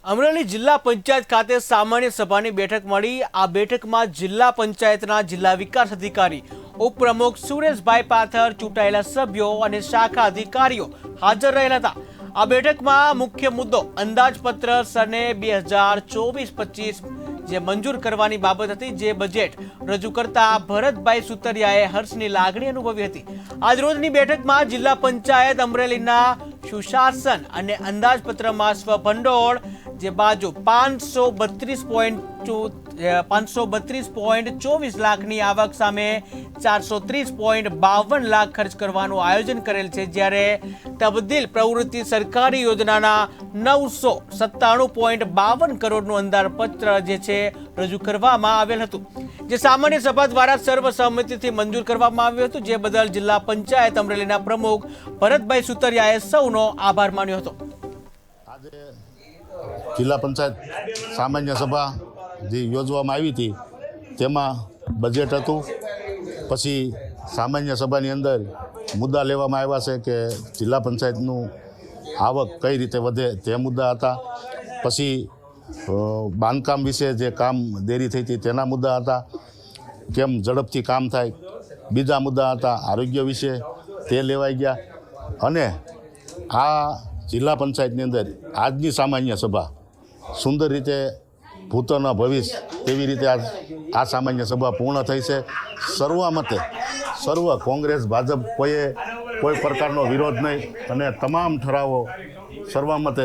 અમરેલી જિલ્લા પંચાયત ખાતે સામાન્ય સભાની બેઠક મળી। આ બેઠકમાં જિલ્લા પંચાયતના જિલ્લા વિકાસ અધિકારી, ઉપપ્રમુખ સુરેશભાઈ પાથર, ચૂંટાયેલા સભ્યો અને શાખા અધિકારીઓ હાજર રહેલા હતા। આ બેઠકમાં મુખ્ય મુદ્દો અંદાજપત્ર સને 2024-25 જે મંજૂર કરવાની બાબત હતી। જે બજેટ રજૂ કરતા ભરતભાઈ સુતરિયાએ હર્ષની લાગણી અનુભવી હતી। આજરોજની બેઠકમાં જિલ્લા પંચાયત અમરેલીના સુશાસન અને અંદાજપત્રમાં સ્વભંડોળ જે બાજુ 532.24 લાખની આવક સામે 430.52 લાખ ખર્ચ કરવાનું આયોજન કરેલ છે, જ્યારે તબદીલ પ્રવૃત્તિ સરકારી યોજનાના 997.52 કરોડનું અંદાજપત્ર જે છે રજૂ કરવામાં આવેલ હતું, જે સામાન્ય સભા દ્વારા સર્વસંમતિથી મંજૂર કરવામાં આવ્યું હતું। જે બદલ જિલ્લા પંચાયત અમરેલીના પ્રમુખ ભરતભાઈ સુતરિયાએ સૌનો આભાર માન્યો હતો। આજે જિલ્લા પંચાયત સામાન્ય સભા જે યોજવામાં આવી હતી તેમાં બજેટ હતું। પછી સામાન્ય સભાની અંદર મુદ્દા લેવામાં આવ્યા છે કે જિલ્લા પંચાયતનું આવક કઈ રીતે વધે તે મુદ્દા હતા। પછી બાંધકામ વિશે જે કામ દેરી થઈ હતી તેના મુદ્દા હતા, કેમ ઝડપથી કામ થાય બીજા મુદ્દા હતા, આરોગ્ય વિશે તે લેવાઈ ગયા। અને આ જિલ્લા પંચાયતની અંદર આજની સામાન્ય સભા સુંદર રીતે ભૂતોના ભવિષ્ય તેવી રીતે આ સામાન્ય સભા પૂર્ણ થઈ છે। સર્વમતે સર્વ કોંગ્રેસ ભાજપ કોઈ પ્રકારનો વિરોધ નહીં અને તમામ ઠરાવો સર્વમતે